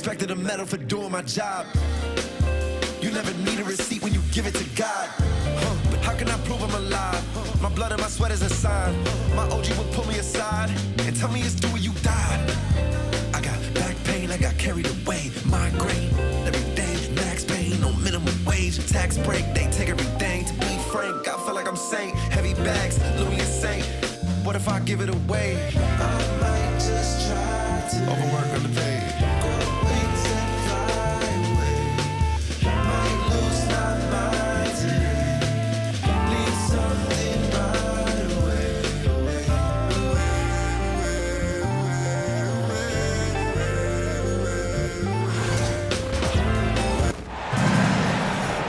expected a medal for doing my job. You never need a receipt when you give it to God. But how can I prove I'm alive? My blood and my sweat is a sign. My OG would pull me aside and tell me it's due when you died. I got back pain, I got carried away. Migraine, every day, max pain on minimum wage. Tax break, they take everything. To be frank, I feel like I'm saint. Heavy bags, Louis is saint. What if I give it away? I might just try to overwork, underpaid.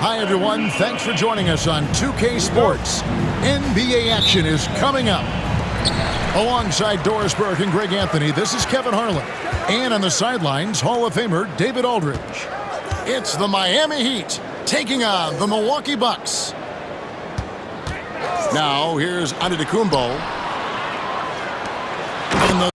Hi, everyone. Thanks for joining us on 2K Sports. NBA action is coming up. Alongside Doris Burke and Greg Anthony, this is Kevin Harlan. And on the sidelines, Hall of Famer David Aldridge. It's the Miami Heat taking on the Milwaukee Bucks. Now, here's Antetokounmpo. And the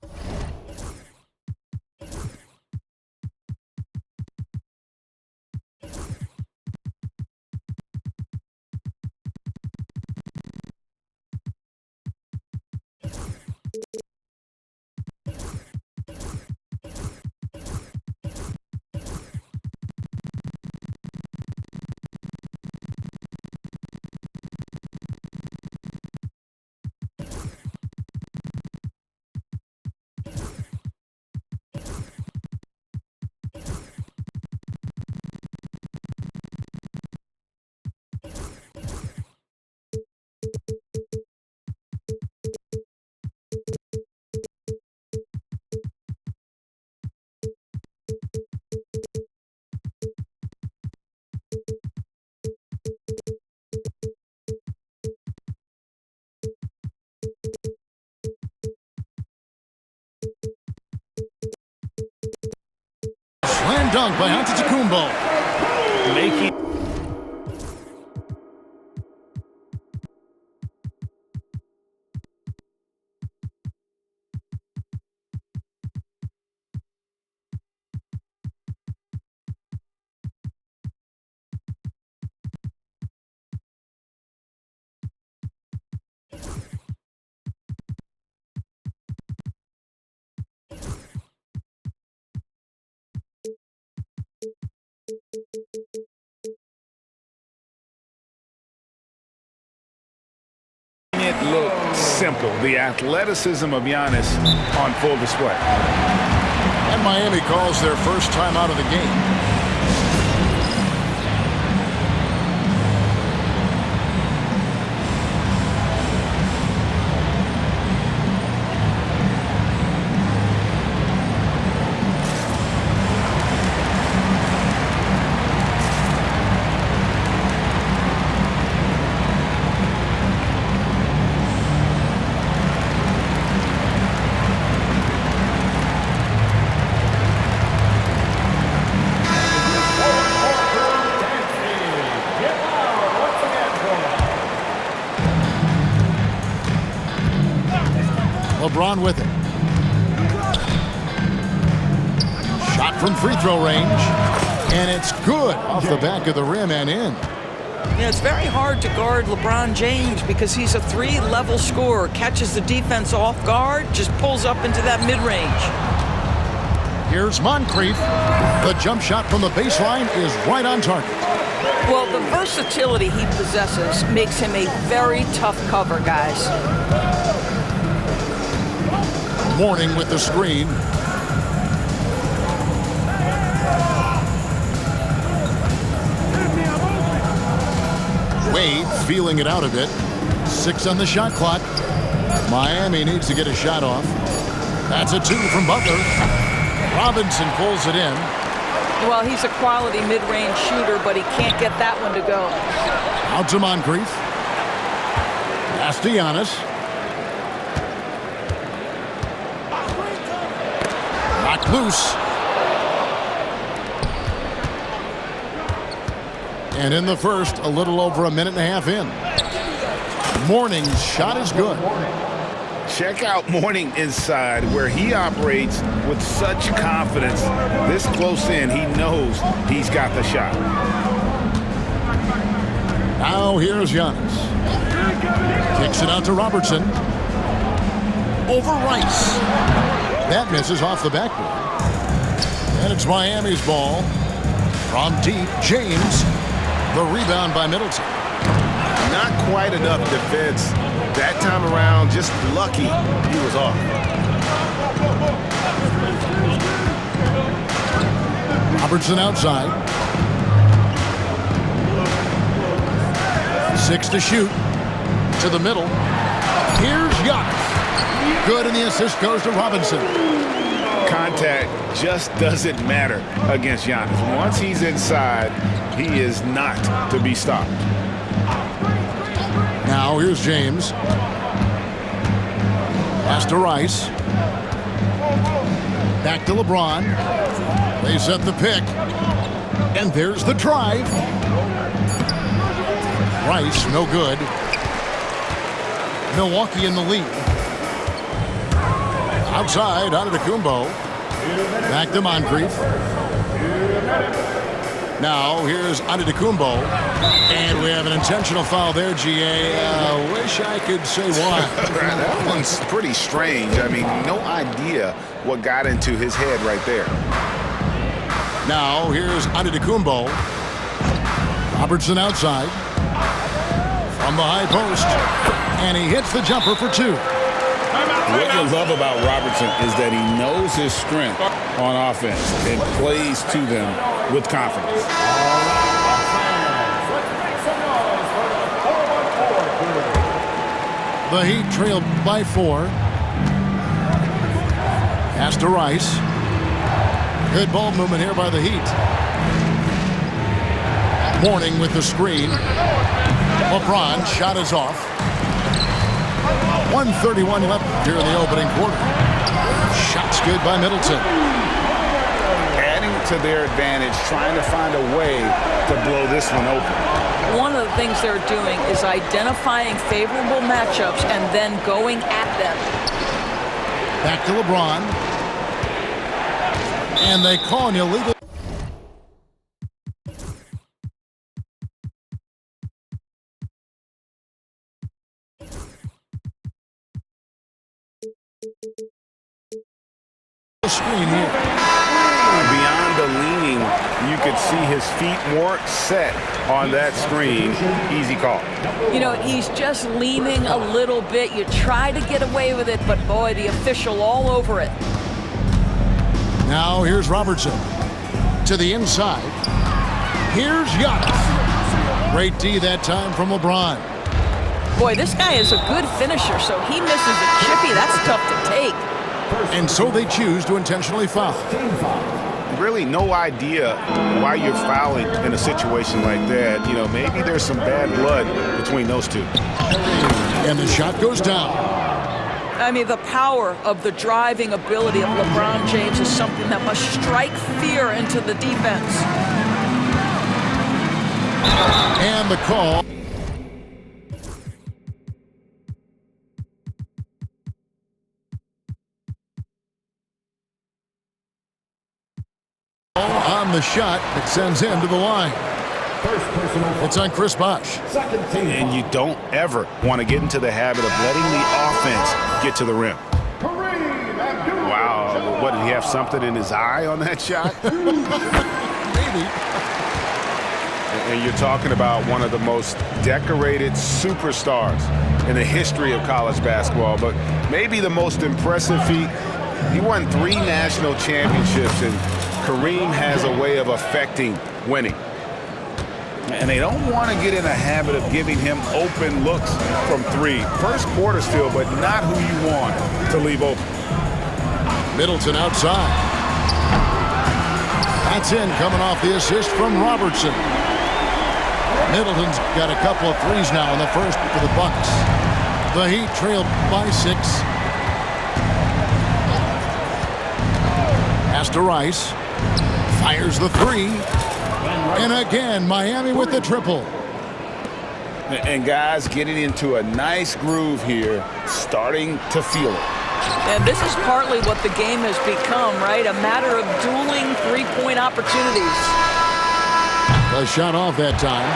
slam dunk by Antetokounmpo. Making it look simple. The athleticism of Giannis on full display. And Miami calls their first time out of the game. LeBron with it. Shot from free throw range. And it's good off the back of the rim and in. Yeah, it's very hard to guard LeBron James because he's a three-level scorer. Catches the defense off guard, just pulls up into that mid-range. Here's Moncrief. The jump shot from the baseline is right on target. Well, the versatility he possesses makes him a very tough cover, guys. Mourning with the screen. Wade feeling it out a bit. 6 on the shot clock. Miami needs to get a shot off. That's a 2 from Butler. Robinson pulls it in. Well, he's a quality mid-range shooter, but he can't get that one to go. Out to Moncrief. Pass to Giannis. Knocked loose. And in the first, a little over a minute and a half in. Mourning's shot is good. check out Mourning inside, where he operates with such confidence. This close in, he knows he's got the shot. Now here's Giannis. Kicks it out to Robertson. Over Rice. That misses off the backboard. And it's Miami's ball. From deep, James. The rebound by Middleton. Not quite enough defense. That time around, just lucky he was off. Robertson outside. 6 to shoot. To the middle. Here's Giannis. Good, and the assist goes to Robinson. Contact just doesn't matter against Giannis. Once he's inside, he is not to be stopped. Now here's James. Pass to Rice. Back to LeBron. They set the pick. And there's the drive. Rice, no good. Milwaukee in the lead. Outside, Antetokounmpo. Back to Moncrief. Now, here's Antetokounmpo. And we have an intentional foul there, GA. Wish I could say why. That one's pretty strange. I mean, no idea what got into his head right there. Now, here's Antetokounmpo. Robertson outside. From the high post. And he hits the jumper for 2. What you love about Robertson is that he knows his strength on offense and plays to them with confidence. The Heat trailed by 4. Pass to Rice. Good ball movement here by the Heat. Mourning with the screen. LeBron shot is off. 1:31 left here in the opening quarter. Shots good by Middleton. Adding to their advantage, trying to find a way to blow this one open. One of the things they're doing is identifying favorable matchups and then going at them. Back to LeBron. And they call an illegal. Screen here. Beyond the leaning, you could see his feet weren't set on that screen. Easy call. You know, he's just leaning a little bit. You try to get away with it, but boy, the official all over it. Now here's Robertson. To the inside. Here's Giannis. Great D that time from LeBron. Boy, this guy is a good finisher, so he misses a chippy. That's tough to take. And so they choose to intentionally foul. Really no idea why you're fouling in a situation like that. You know, maybe there's some bad blood between those two. And the shot goes down. I mean, the power of the driving ability of LeBron James is something that must strike fear into the defense. And the call. On the shot, it sends him to the line. It's on Chris Bosh. And you don't ever want to get into the habit of letting the offense get to the rim. Wow, what, did he have something in his eye on that shot? Maybe. And you're talking about one of the most decorated superstars in the history of college basketball, but maybe the most impressive feat. He won 3 national championships, and Kareem has a way of affecting winning. And they don't want to get in the habit of giving him open looks from 3. First quarter still, but not who you want to leave open. Middleton outside. That's in, coming off the assist from Robertson. Middleton's got a couple of threes now in the first for the Bucks. The Heat trailed by 6. Pass to Rice. Fires the 3. And again, Miami with the triple. And guys getting into a nice groove here, starting to feel it. And this is partly what the game has become, right? A matter of dueling three-point opportunities. A shot off that time.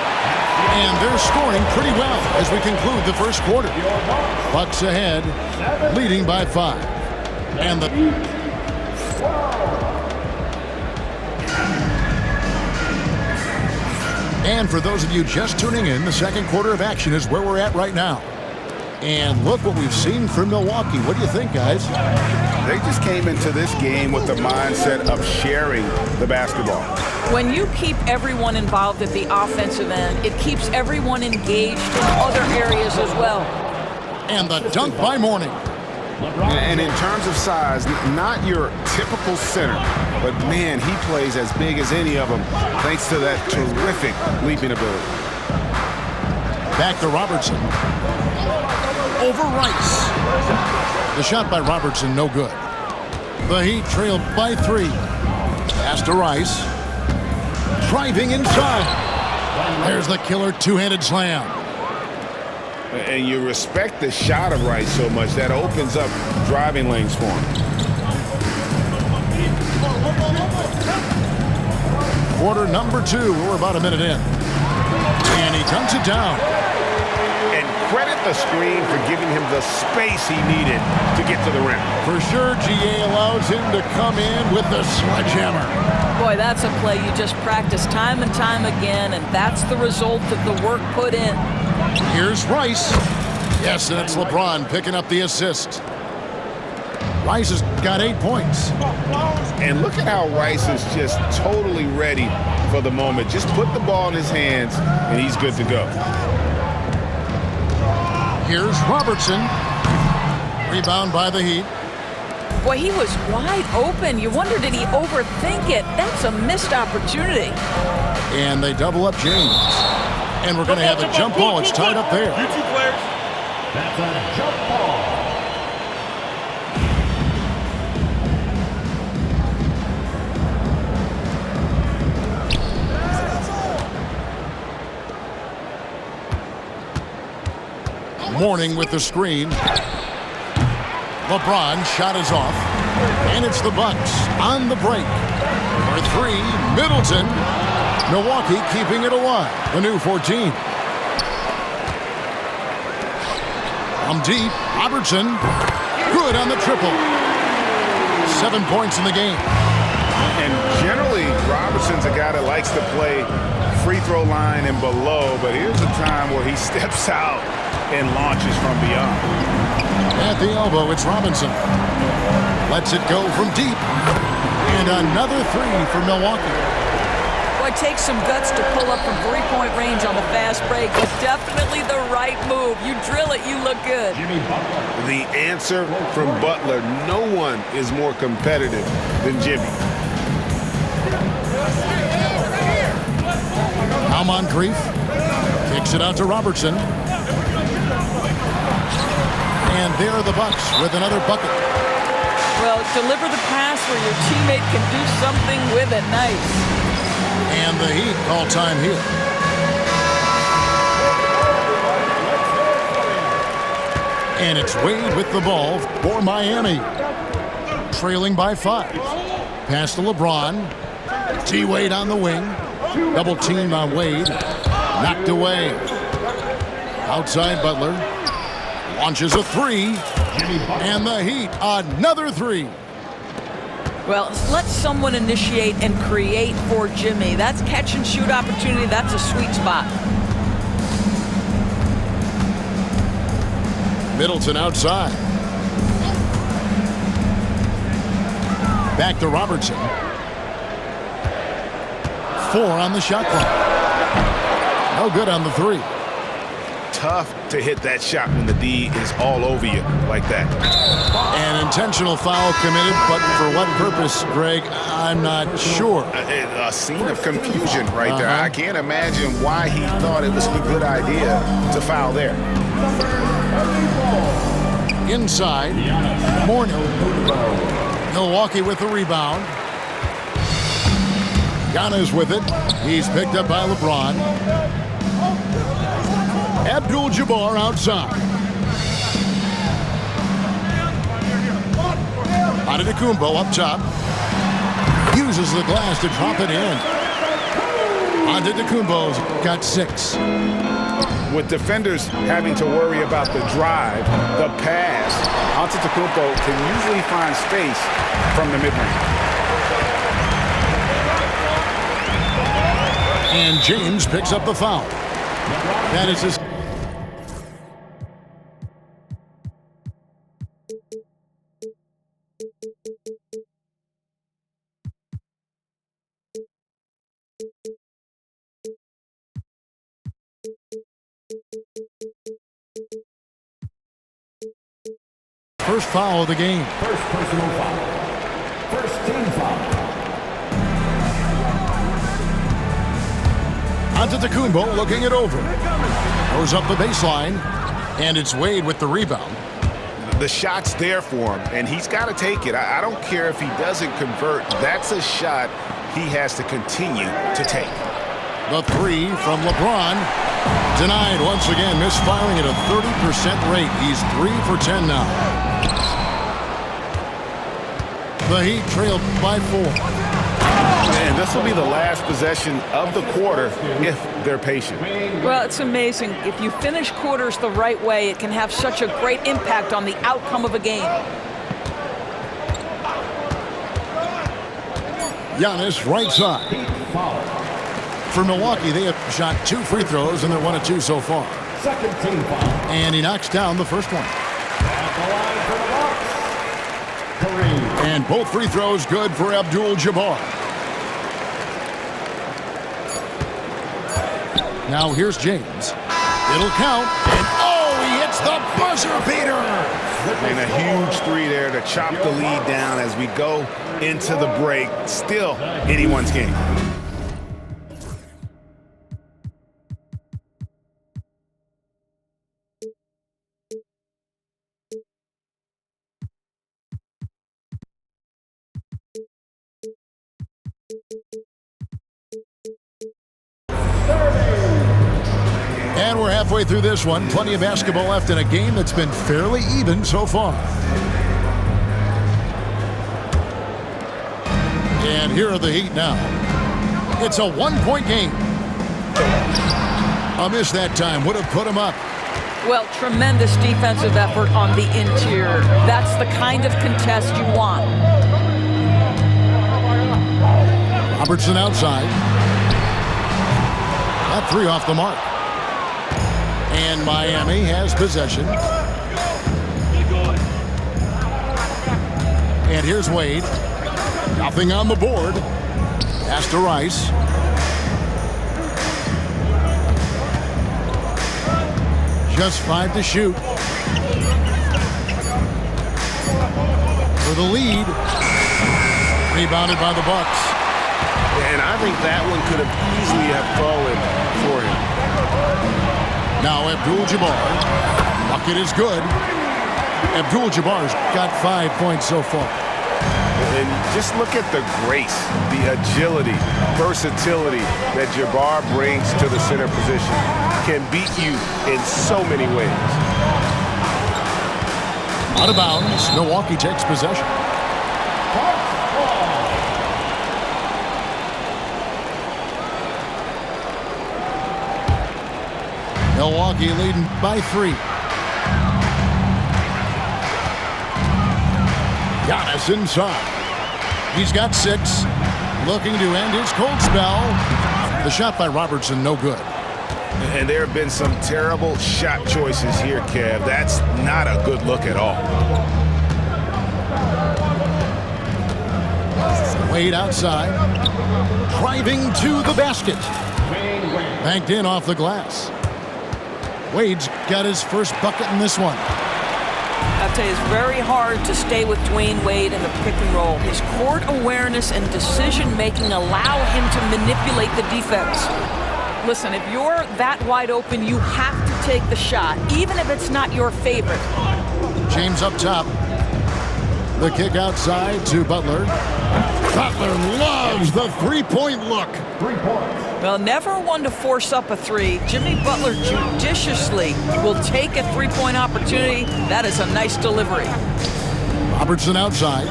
And they're scoring pretty well as we conclude the first quarter. Bucks ahead, leading by 5. And for those of you just tuning in, the second quarter of action is where we're at right now. And look what we've seen from Milwaukee. What do you think, guys? They just came into this game with the mindset of sharing the basketball. When you keep everyone involved at the offensive end, it keeps everyone engaged in other areas as well. And the dunk by Mourning. And in terms of size, not your typical center, but man, he plays as big as any of them thanks to that terrific leaping ability. Back to Robertson. Over Rice. The shot by Robertson, no good. The Heat trailed by 3. Pass to Rice. Driving inside. There's the killer two-handed slam. And you respect the shot of Rice so much that opens up driving lanes for him. Quarter number 2. We're about a minute in. And he dunks it down. And credit the screen for giving him the space he needed to get to the rim. For sure, GA allows him to come in with the sledgehammer. Boy, that's a play you just practice time and time again, and that's the result of the work put in. Here's Rice. Yes, and it's LeBron picking up the assist. Rice has got 8 points. And look at how Rice is just totally ready for the moment. Just put the ball in his hands, and he's good to go. Here's Robertson. Rebound by the Heat. Boy, he was wide open. You wonder, did he overthink it? That's a missed opportunity. And they double up James. And we're going to have a jump ball. It's tied up there. You two players. That's a jump ball. Mourning with the screen. LeBron shot is off. And it's the Bucks on the break. For 3, Middleton. Milwaukee keeping it alive. The new 14. From deep, Robertson. Good on the triple. 7 points in the game. And generally, Robertson's a guy that likes to play free throw line and below, but here's a time where he steps out and launches from beyond. At the elbow, it's Robinson. Lets it go from deep. And another 3 for Milwaukee. Well, it takes some guts to pull up from three-point range on the fast break, but definitely the right move. You drill it, you look good. The answer from Butler, no one is more competitive than Jimmy. Now Moncrief kicks it out to Robertson. And there are the Bucks with another bucket. Well, deliver the pass where your teammate can do something with it. Nice. And the Heat call time here. And it's Wade with the ball for Miami. Trailing by 5. Pass to LeBron. T-Wade on the wing. Double team on Wade. Knocked away. Outside Butler. Launches a 3. And the Heat, another 3. Well, let someone initiate and create for Jimmy. That's catch and shoot opportunity. That's a sweet spot. Middleton outside. Back to Robertson. 4 on the shot clock. No good on the 3. Tough to hit that shot when the D is all over you like that. An intentional foul committed, but for what purpose, Greg, I'm not sure. A scene of confusion right there. I can't imagine why he thought it was a good idea to foul there. Inside, Mourning. Milwaukee with the rebound. Giannis with it. He's picked up by LeBron. Abdul-Jabbar outside. Antetokounmpo up top. Uses the glass to drop it in. Antetokounmpo's got 6. With defenders having to worry about the drive, the pass, Antetokounmpo can usually find space from the mid-range. And James picks up the foul. That is his. First foul of the game. First personal foul. First team foul. Antetokounmpo looking it over. Goes up the baseline, and it's Wade with the rebound. The shot's there for him, and he's got to take it. I don't care if he doesn't convert. That's a shot he has to continue to take. The 3 from LeBron. Denied once again, misfiring at a 30% rate. He's 3 for 10 now. The Heat trailed by 4. And this will be the last possession of the quarter if they're patient. Well, it's amazing. If you finish quarters the right way, it can have such a great impact on the outcome of a game. Giannis right side. For Milwaukee, they have shot 2 free throws, and they're 1 of 2 so far. Second team foul. And he knocks down the first one. At the line for the Bucks, Kareem. And both free throws good for Abdul-Jabbar. Now here's James. It'll count. And oh, he hits the buzzer beater. And a huge 3 there to chop the lead down as we go into the break. Still anyone's game. And we're halfway through this one. Plenty of basketball left in a game that's been fairly even so far. And here are the Heat now. It's a 1-point game. A miss that time would have put him up. Well, tremendous defensive effort on the interior. That's the kind of contest you want. Robertson outside. That 3 off the mark. And Miami has possession. And here's Wade. Nothing on the board. Pass to Rice. Just 5 to shoot. For the lead. Rebounded by the Bucks. And I think that one could have easily have fallen for him. Now Abdul-Jabbar. Bucket is good. Abdul-Jabbar's got 5 points so far. And just look at the grace, the agility, versatility that Jabbar brings to the center position. Can beat you in so many ways. Out of bounds. Milwaukee takes possession. Milwaukee leading by 3. Giannis inside. He's got 6. Looking to end his cold spell. The shot by Robertson, no good. And there have been some terrible shot choices here, Kev. That's not a good look at all. Wade outside. Driving to the basket. Banked in off the glass. Wade's got his first bucket in this one. I'll tell you, it's very hard to stay with Dwayne Wade in the pick and roll. His court awareness and decision-making allow him to manipulate the defense. Listen, if you're that wide open, you have to take the shot, even if it's not your favorite. James up top. The kick outside to Butler. Butler loves the three-point look. 3 points. Well, never one to force up a three. Jimmy Butler judiciously will take a three-point opportunity. That is a nice delivery. Robertson outside.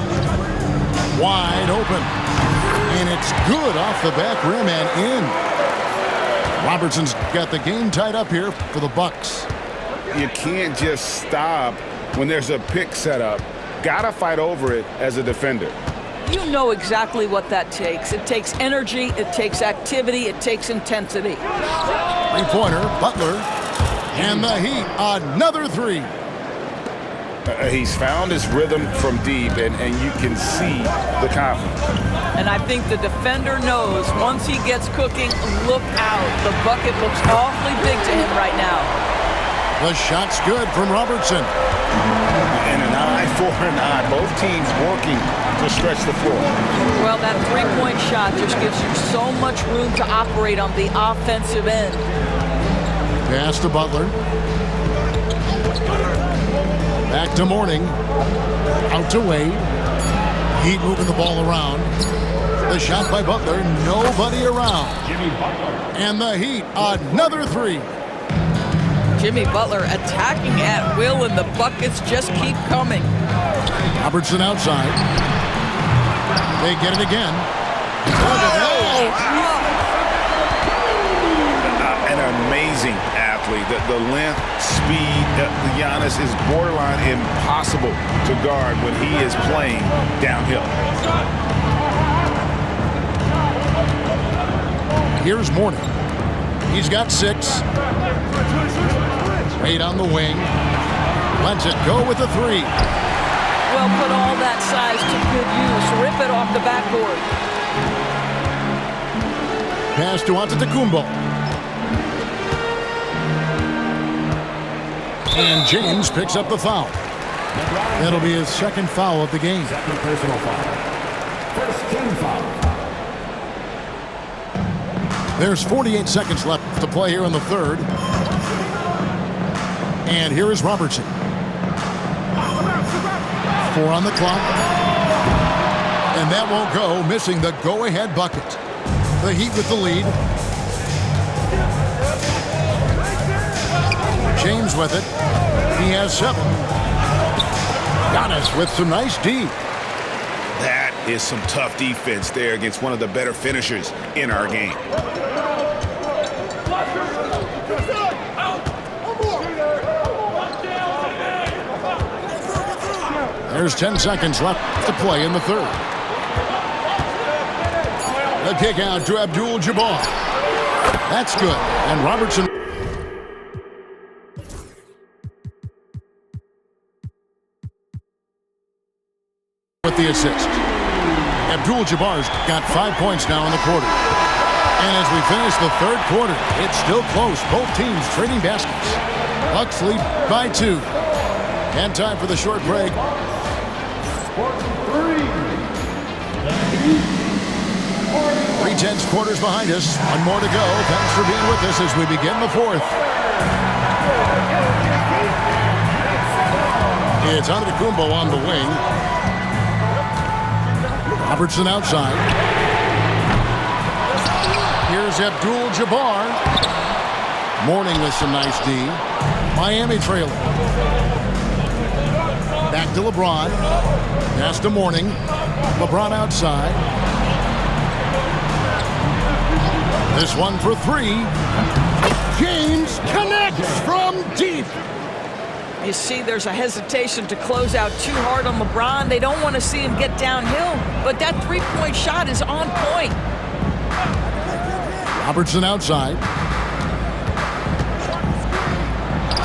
Wide open. And it's good off the back rim and in. Robertson's got the game tied up here for the Bucks. You can't just stop when there's a pick set up. Gotta fight over it as a defender. You know exactly what that takes. It takes energy, it takes activity, it takes intensity. Three-pointer, Butler. And the Heat, another three. He's found his rhythm from deep, and you can see the confidence. And I think the defender knows once he gets cooking, look out. The bucket looks awfully big to him right now. The shot's good from Robertson. And an eye for an eye. Both teams working to stretch the floor. Well, that three-point shot just gives you so much room to operate on the offensive end. Pass to Butler. Back to Mourning. Out to Wade. Heat moving the ball around. The shot by Butler. Nobody around. Jimmy Butler. And the Heat, another three. Jimmy Butler attacking at will, and the buckets just keep coming. Robertson outside. They get it again. An amazing athlete. The length, speed, Giannis is borderline impossible to guard when he is playing downhill. Here's Mourning. He's got 6. Wade on the wing. Lets it go with a 3. Well, put all that size to good use. Rip it off the backboard. Pass to Antetokounmpo. And James picks up the foul. That'll be his second foul of the game. Second personal foul. First team foul. There's 48 seconds left to play here in the third. And here is Robertson. 4 on the clock. And that won't go, missing the go-ahead bucket. The Heat with the lead. James with it. He has 7. Giannis with some nice D. That is some tough defense there against one of the better finishers in our game. There's 10 seconds left to play in the third. The kick out to Abdul-Jabbar. That's good. And Robertson with the assist. Abdul-Jabbar's got 5 points now in the quarter. And as we finish the third quarter, it's still close. Both teams trading baskets. Bucks lead by 2. And time for the short break. 3/10 quarters behind us. One more to go. Thanks for being with us as we begin the fourth. It's Antetokounmpo on the wing. Robertson outside. Here's Abdul-Jabbar. Mourning with some nice D. Miami trailing. Back to LeBron. Pass to Mourning. LeBron outside. This one for 3. James connects from deep. You see there's a hesitation to close out too hard on LeBron. They don't want to see him get downhill, but that three-point shot is on point. Robertson outside.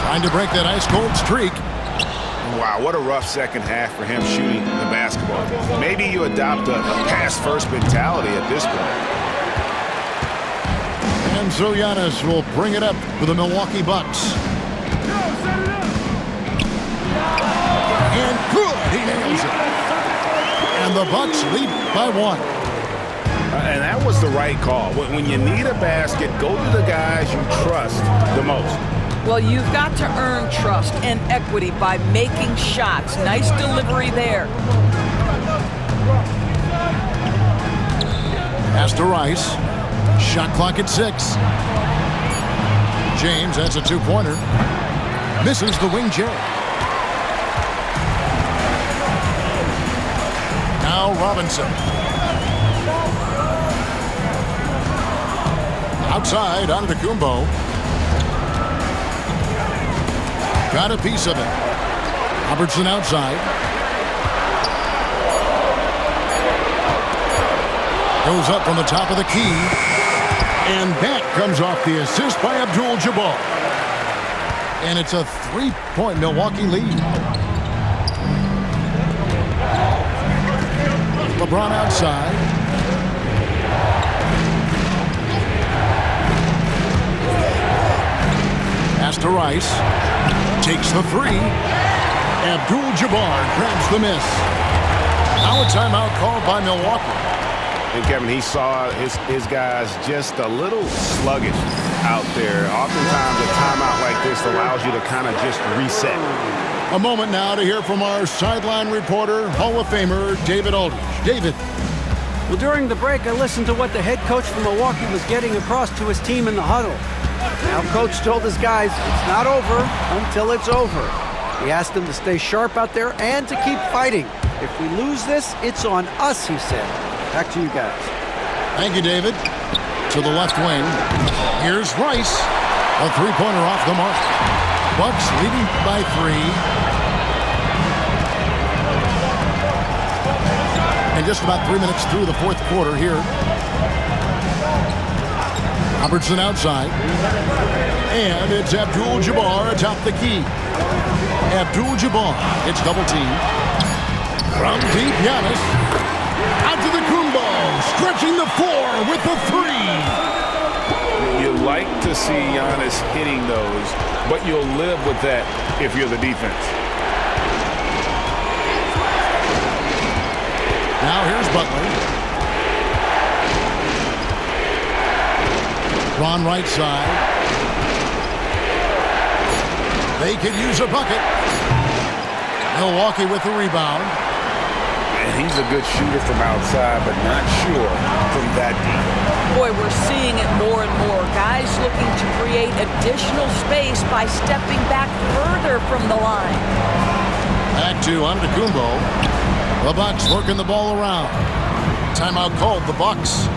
Trying to break that ice-cold streak. Wow, what a rough second half for him shooting the basketball. Maybe you adopt a pass-first mentality at this point. And so Giannis will bring it up for the Milwaukee Bucks. And good, he nails it. And the Bucks lead by 1. And that was the right call. When you need a basket, go to the guys you trust the most. Well, you've got to earn trust and equity by making shots. Nice delivery there. Pass to Rice. Shot clock at 6. James, that's a two-pointer. Misses the wing J. Now Robinson. Outside, Antetokounmpo. Got a piece of it. Robertson outside. Goes up from the top of the key. And that comes off the assist by Abdul-Jabbar. And it's a 3-point Milwaukee lead. LeBron outside. Pass to Rice. Takes the three. Abdul-Jabbar grabs the miss. Now a timeout called by Milwaukee. And Kevin, he saw his guys just a little sluggish out there. Oftentimes a timeout like this allows you to kind of just reset. A moment now to hear from our sideline reporter, Hall of Famer David Aldridge. David. Well, during the break, I listened to what the head coach from Milwaukee was getting across to his team in the huddle. Now, coach told his guys it's not over until it's over. He asked them to stay sharp out there and to keep fighting. If we lose this, it's on us, he said. Back to you guys. Thank you, David. To the left wing. Here's Rice. A three-pointer off the mark. Bucks leading by 3. And just about 3 minutes through the fourth quarter here. Robertson outside. And it's Abdul-Jabbar atop the key. Abdul-Jabbar. It's double team. From deep, Giannis. Out to the Kumbo. Stretching the floor with the 3. You like to see Giannis hitting those, but you'll live with that if you're the defense. Now here's Butler. Ron right side. They could use a bucket. Milwaukee with the rebound. And he's a good shooter from outside, but not sure from that deep. Boy, we're seeing it more and more. Guys looking to create additional space by stepping back further from the line. Back to Antetokounmpo. The Bucks working the ball around. Timeout called the Bucks.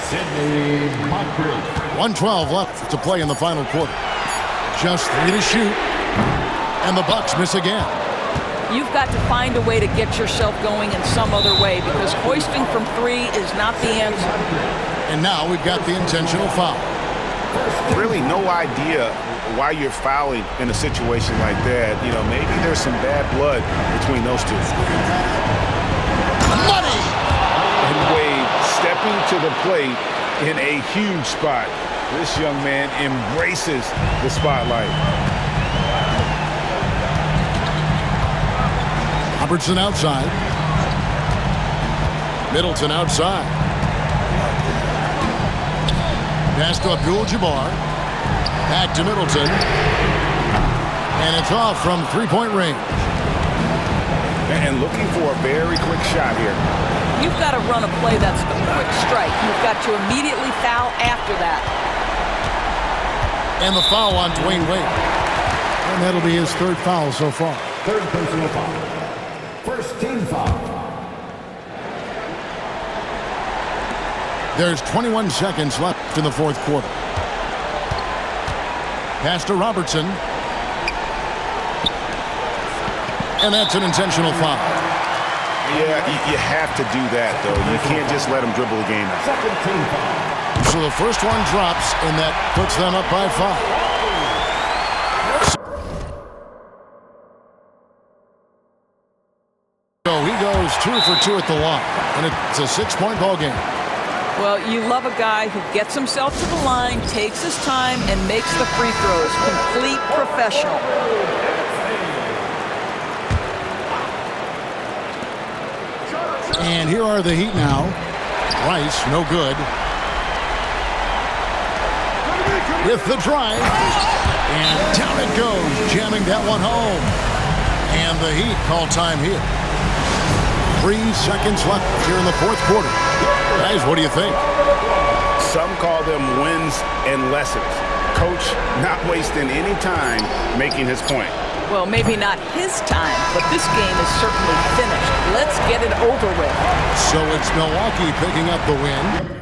Sidney Moncrief. 1:12 left to play in the final quarter. Just 3 to shoot. And the Bucks miss again. You've got to find a way to get yourself going in some other way because hoisting from 3 is not the answer. And now we've got the intentional foul. Really no idea why you're fouling in a situation like that. You know, maybe there's some bad blood between those two. Money! And Wade stepping to the plate in a huge spot. This young man embraces the spotlight. Robertson outside. Middleton outside. Pass to Abdul-Jabbar. Back to Middleton. And it's off from three-point range. And looking for a very quick shot here. You've got to run a play that's a quick strike. You've got to immediately foul after that. And the foul on Dwayne Wade. And that'll be his third foul so far. Third personal foul. First team foul. There's 21 seconds left in the fourth quarter. Pass to Robertson. And that's an intentional foul. Yeah, you have to do that, though. You can't just let them dribble the game out. Second team foul. So the first one drops, and that puts them up by 5. So he goes 2 for 2 at the line, and it's a 6-point ball game. Well, you love a guy who gets himself to the line, takes his time, and makes the free throws. Complete professional. And here are the Heat now. Rice, no good. With the drive. And down it goes, jamming that one home. And the Heat call time here. 3 seconds left here in the fourth quarter. Guys, what do you think? Some call them wins and lessons. Coach not wasting any time making his point. Well, maybe not his time, but this game is certainly finished. Let's get it over with. So it's Milwaukee picking up the win.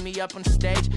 Me up on stage,